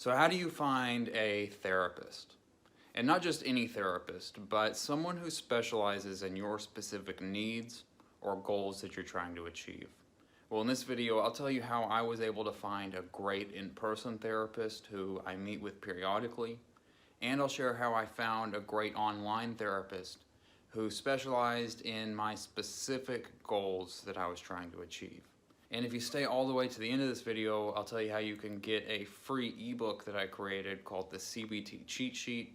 So how do you find a therapist? And not just any therapist, but someone who specializes in your specific needs or goals that you're trying to achieve. Well, in this video, I'll tell you how I was able to find a great in-person therapist who I meet with periodically, and I'll share how I found a great online therapist who specialized in my specific goals that I was trying to achieve. And if you stay all the way to the end of this video, I'll tell you how you can get a free ebook that I created called the CBT Cheatsheet.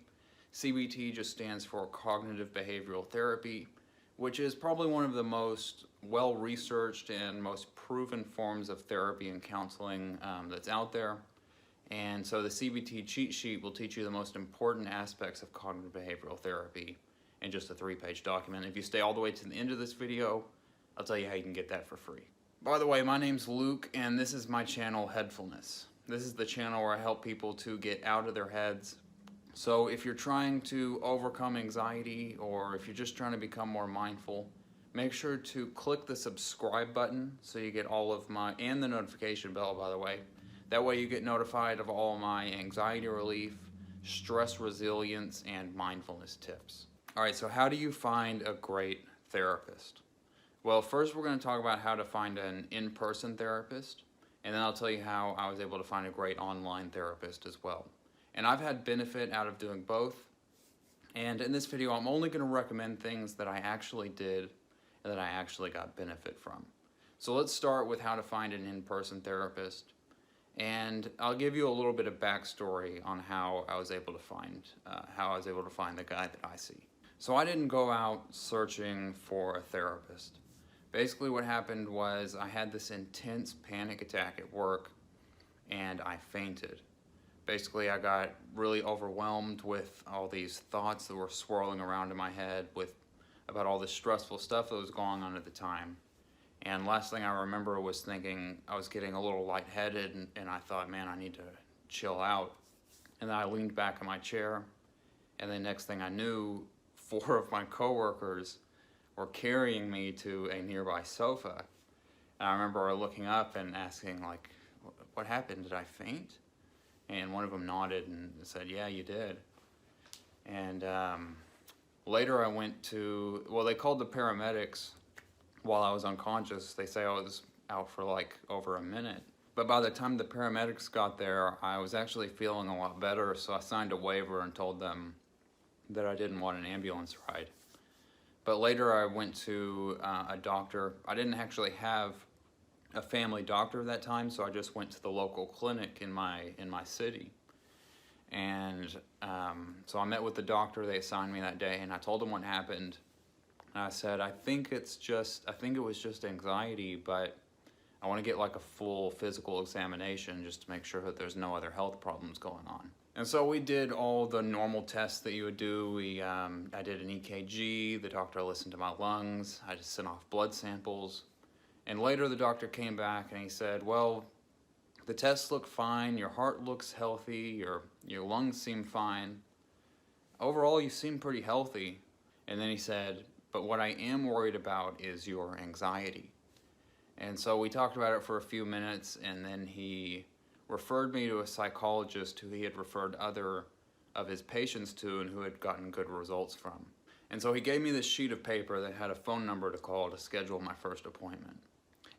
CBT just stands for Cognitive Behavioral Therapy, which is probably one of the most well-researched and most proven forms of therapy and counseling that's out there. And so the CBT cheat sheet will teach you the most important aspects of cognitive behavioral therapy in just a 3-page document. If you stay all the way to the end of this video, I'll tell you how you can get that for free. By the way, my name's Luke, and this is my channel, Headfulness. This is the channel where I help people to get out of their heads. So if you're trying to overcome anxiety, or if you're just trying to become more mindful, make sure to click the subscribe button so you get all of my, and the notification bell, by the way. That way you get notified of all my anxiety relief, stress resilience, and mindfulness tips. All right, so how do you find a great therapist? Well, first we're going to talk about how to find an in-person therapist, and then I'll tell you how I was able to find a great online therapist as well. And I've had benefit out of doing both, and in this video I'm only going to recommend things that I actually did and that I actually got benefit from. So let's start with how to find an in-person therapist, and I'll give you a little bit of backstory on how I was able to find the guy that I see. So I didn't go out searching for a therapist. Basically what happened was I had this intense panic attack at work and I fainted. Basically I got really overwhelmed with all these thoughts that were swirling around in my head about all this stressful stuff that was going on at the time. And last thing I remember was thinking I was getting a little lightheaded and I thought, man, I need to chill out. And then I leaned back in my chair, and the next thing I knew, 4 of my coworkers were carrying me to a nearby sofa. And I remember looking up and asking, like, what happened? Did I faint? And one of them nodded and said, yeah, you did. And later I went to, well, they called the paramedics while I was unconscious. They say I was out for like over a minute. But by the time the paramedics got there, I was actually feeling a lot better, so I signed a waiver and told them that I didn't want an ambulance ride. But later I went to a doctor. I didn't actually have a family doctor at that time, so I just went to the local clinic in my city. And so I met with the doctor. They assigned me that day, and I told them what happened. And I said, I think it was just anxiety, but I want to get like a full physical examination just to make sure that there's no other health problems going on. And so we did all the normal tests that you would do. I did an EKG, the doctor listened to my lungs, I just sent off blood samples. And later the doctor came back and he said, well, the tests look fine, your heart looks healthy, your lungs seem fine. Overall, you seem pretty healthy. And then he said, but what I am worried about is your anxiety. And so we talked about it for a few minutes, and then he referred me to a psychologist who he had referred other of his patients to and who had gotten good results from. And so he gave me this sheet of paper that had a phone number to call to schedule my first appointment.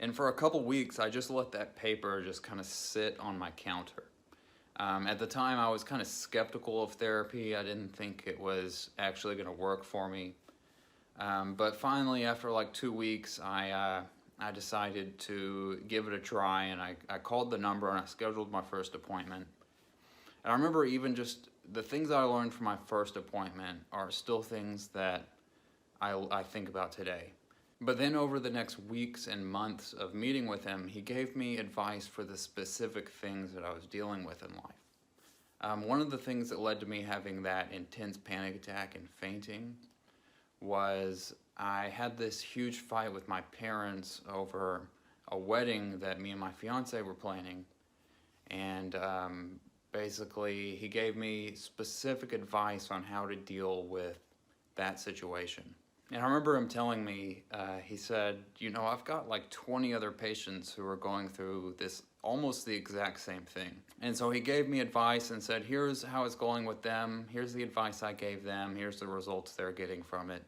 And for a couple weeks, I just let that paper just kind of sit on my counter. At the time, I was kind of skeptical of therapy. I didn't think it was actually going to work for me. But finally, after like 2 weeks, I decided to give it a try, and I called the number and I scheduled my first appointment. And I remember even just the things I learned from my first appointment are still things that I think about today. But then over the next weeks and months of meeting with him, he gave me advice for the specific things that I was dealing with in life. One of the things that led to me having that intense panic attack and fainting was I had this huge fight with my parents over a wedding that me and my fiance were planning. And basically he gave me specific advice on how to deal with that situation. And I remember him telling me, he said, you know, I've got like 20 other patients who are going through this almost the exact same thing. And so he gave me advice and said, here's how it's going with them, here's the advice I gave them, here's the results they're getting from it,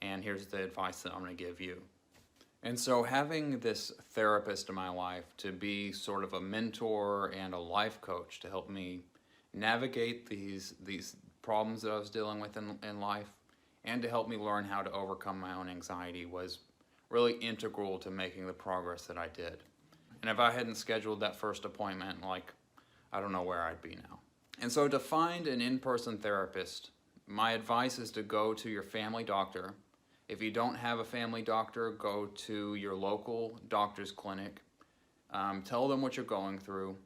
and here's the advice that I'm going to give you. And so having this therapist in my life to be sort of a mentor and a life coach to help me navigate these problems that I was dealing with in life, and to help me learn how to overcome my own anxiety was really integral to making the progress that I did. And if I hadn't scheduled that first appointment, I don't know where I'd be now. And so to find an in-person therapist, my advice is to go to your family doctor. If you don't have a family doctor, go to your local doctor's clinic. Tell them what you're going through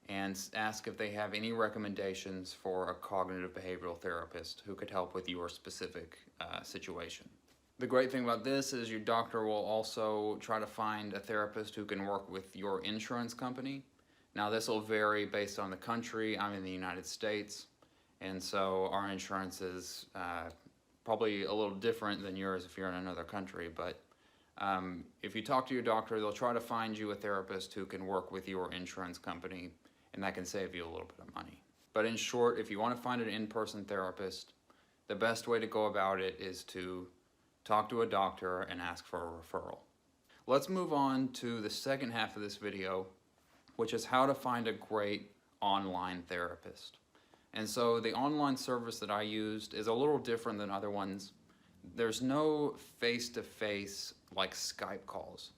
and ask if they have any recommendations for a cognitive behavioral therapist who could help with your specific situation. The great thing about this is your doctor will also try to find a therapist who can work with your insurance company. Now this will vary based on the country. I'm in the United States, and so our insurance is probably a little different than yours if you're in another country, but if you talk to your doctor, they'll try to find you a therapist who can work with your insurance company, and that can save you a little bit of money. But in short, if you want to find an in-person therapist, the best way to go about it is to talk to a doctor and ask for a referral. Let's move on to the second half of this video, which is how to find a great online therapist. And so the online service that I used is a little different than other ones. There's no face-to-face like Skype calls.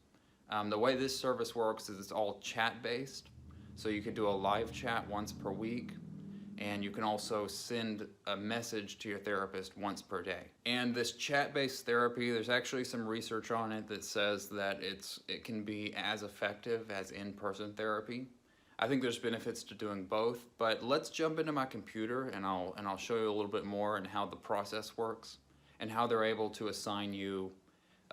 The way this service works is it's all chat-based. So you can do a live chat once per week, and you can also send a message to your therapist once per day. And this chat-based therapy, there's actually some research on it that says that it can be as effective as in-person therapy. I think there's benefits to doing both, but let's jump into my computer and I'll show you a little bit more and how the process works and how they're able to assign you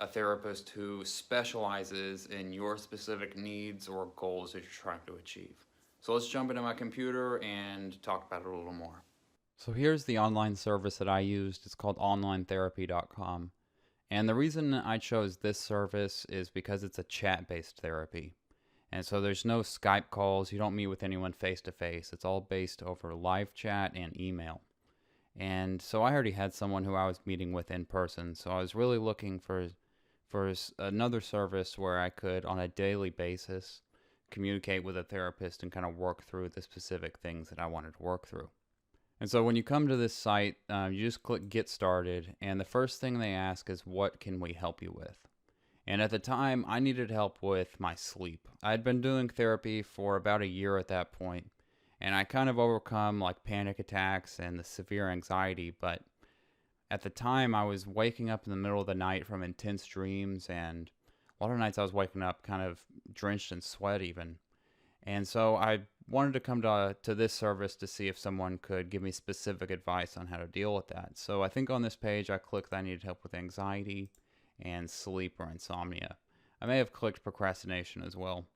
a therapist who specializes in your specific needs or goals that you're trying to achieve. So let's jump into my computer and talk about it a little more. So here's the online service that I used. It's called onlinetherapy.com. And the reason I chose this service is because it's a chat-based therapy. And so there's no Skype calls. You don't meet with anyone face-to-face. It's all based over live chat and email. And so I already had someone who I was meeting with in person. So I was really looking for another service where I could, on a daily basis, communicate with a therapist and kind of work through the specific things that I wanted to work through. And so when you come to this site, you just click Get Started, and the first thing they ask is, what can we help you with? And at the time, I needed help with my sleep. I'd been doing therapy for about a year at that point, and I kind of overcome like panic attacks and the severe anxiety, but at the time I was waking up in the middle of the night from intense dreams, and a lot of nights I was waking up kind of drenched in sweat even. And so I wanted to come to this service to see if someone could give me specific advice on how to deal with that. So I think on this page I clicked that I needed help with anxiety and sleep or insomnia. I may have clicked procrastination as well.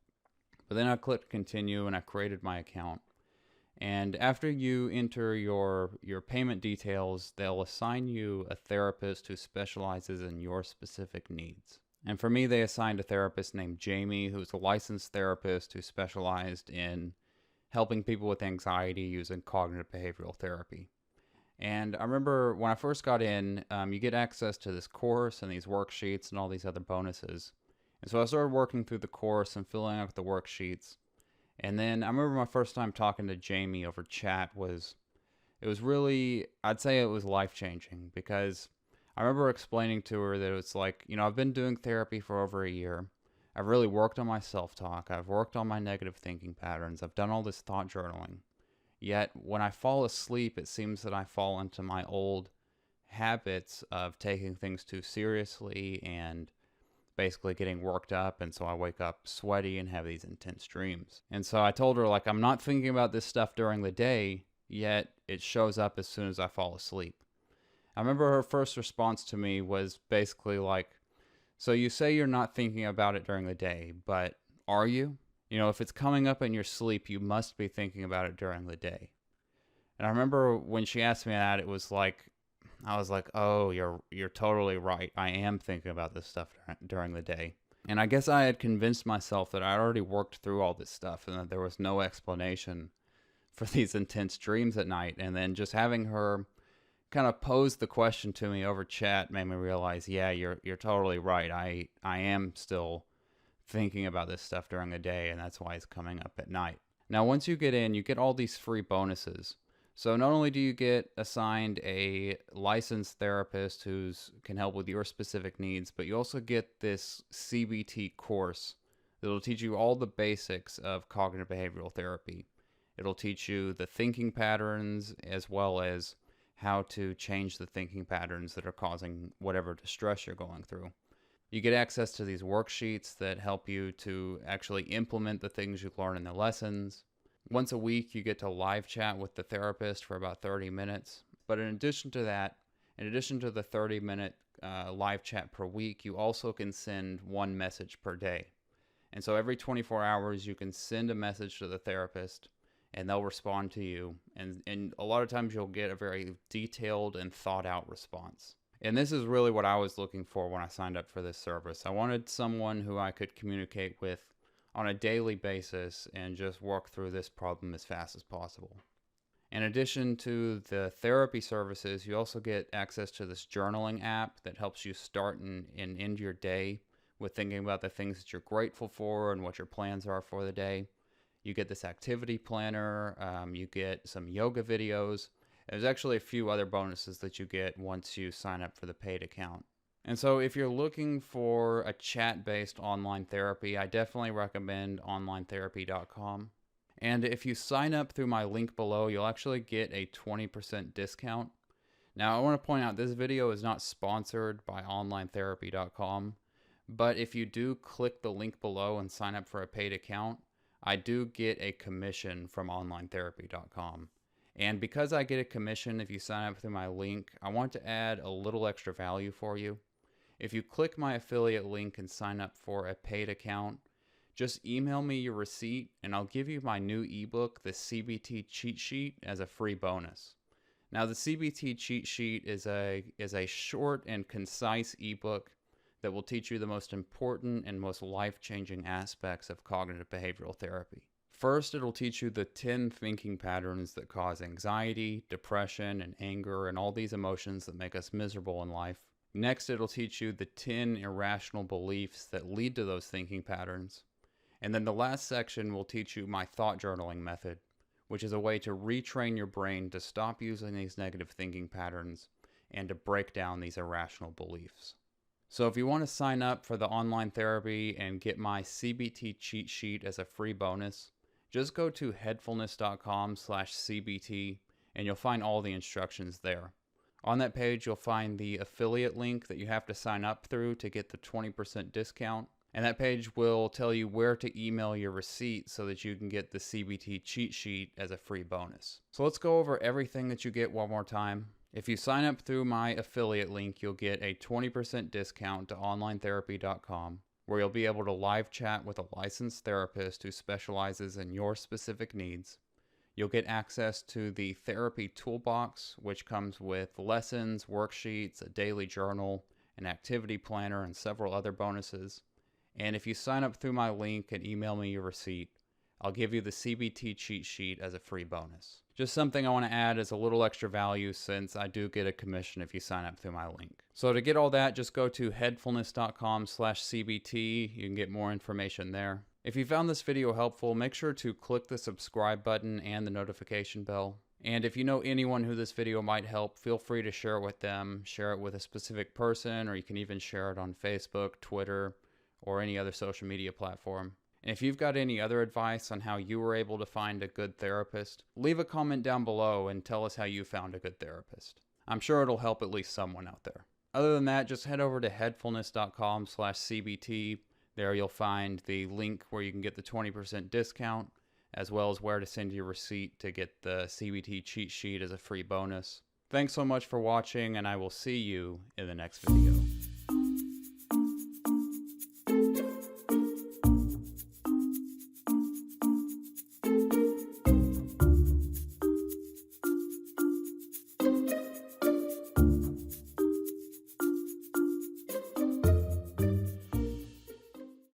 But then I clicked continue and I created my account. And after you enter your payment details, they'll assign you a therapist who specializes in your specific needs. And for me, they assigned a therapist named Jamie, who's a licensed therapist who specialized in helping people with anxiety using cognitive behavioral therapy. And I remember when I first got in, you get access to this course and these worksheets and all these other bonuses. And so I started working through the course and filling out the worksheets. And then I remember my first time talking to Jamie over chat it was really, I'd say it was life-changing, because I remember explaining to her that it's like, I've been doing therapy for over a year. I've really worked on my self-talk. I've worked on my negative thinking patterns. I've done all this thought journaling. Yet when I fall asleep, it seems that I fall into my old habits of taking things too seriously and basically getting worked up. And so I wake up sweaty and have these intense dreams. And so I told her, I'm not thinking about this stuff during the day, yet it shows up as soon as I fall asleep. I remember her first response to me was basically so you say you're not thinking about it during the day, but are you? If it's coming up in your sleep, you must be thinking about it during the day. And I remember when she asked me that, it was I was like, oh, you're totally right. I am thinking about this stuff during the day. And I guess I had convinced myself that I'd already worked through all this stuff and that there was no explanation for these intense dreams at night. And then just having her kind of pose the question to me over chat made me realize, yeah, you're totally right. I am still thinking about this stuff during the day, and that's why it's coming up at night. Now, once you get in, you get all these free bonuses. So not only do you get assigned a licensed therapist who can help with your specific needs, but you also get this CBT course that will teach you all the basics of cognitive behavioral therapy. It'll teach you the thinking patterns as well as how to change the thinking patterns that are causing whatever distress you're going through. You get access to these worksheets that help you to actually implement the things you learn in the lessons. Once a week, you get to live chat with the therapist for about 30 minutes. But in addition to that, in addition to the 30-minute live chat per week, you also can send one message per day. And so every 24 hours, you can send a message to the therapist, and they'll respond to you. And a lot of times, you'll get a very detailed and thought-out response. And this is really what I was looking for when I signed up for this service. I wanted someone who I could communicate with on a daily basis and just work through this problem as fast as possible. In addition to the therapy services, you also get access to this journaling app that helps you start and end your day with thinking about the things that you're grateful for and what your plans are for the day. You get this activity planner, you get some yoga videos. There's actually a few other bonuses that you get once you sign up for the paid account. And so if you're looking for a chat-based online therapy, I definitely recommend onlinetherapy.com. And if you sign up through my link below, you'll actually get a 20% discount. Now, I want to point out this video is not sponsored by onlinetherapy.com, but if you do click the link below and sign up for a paid account, I do get a commission from onlinetherapy.com. And because I get a commission if you sign up through my link, I want to add a little extra value for you. If you click my affiliate link and sign up for a paid account, just email me your receipt and I'll give you my new ebook, the CBT Cheatsheet, as a free bonus. Now, the CBT Cheatsheet is a short and concise ebook that will teach you the most important and most life-changing aspects of cognitive behavioral therapy. First, it'll teach you the 10 thinking patterns that cause anxiety, depression, and anger, and all these emotions that make us miserable in life. Next, it'll teach you the 10 irrational beliefs that lead to those thinking patterns. And then the last section will teach you my thought journaling method, which is a way to retrain your brain to stop using these negative thinking patterns and to break down these irrational beliefs. So if you want to sign up for the online therapy and get my CBT cheat sheet as a free bonus, just go to headfulness.com/CBT and you'll find all the instructions there. On that page, you'll find the affiliate link that you have to sign up through to get the 20% discount. And that page will tell you where to email your receipt so that you can get the CBT cheat sheet as a free bonus. So let's go over everything that you get one more time. If you sign up through my affiliate link, you'll get a 20% discount to onlinetherapy.com, where you'll be able to live chat with a licensed therapist who specializes in your specific needs. You'll get access to the therapy toolbox, which comes with lessons, worksheets, a daily journal, an activity planner, and several other bonuses. And if you sign up through my link and email me your receipt, I'll give you the CBT cheat sheet as a free bonus. Just something I want to add as a little extra value since I do get a commission if you sign up through my link. So to get all that, just go to headfulness.com/CBT. You can get more information there. If you found this video helpful, make sure to click the subscribe button and the notification bell. And if you know anyone who this video might help, feel free to share it with them. Share it with a specific person, or you can even share it on Facebook, Twitter, or any other social media platform. And if you've got any other advice on how you were able to find a good therapist, leave a comment down below and tell us how you found a good therapist. I'm sure it'll help at least someone out there. Other than that, just head over to headfulness.com/CBT. There you'll find the link where you can get the 20% discount, as well as where to send your receipt to get the CBT cheat sheet as a free bonus. Thanks so much for watching, and I will see you in the next video.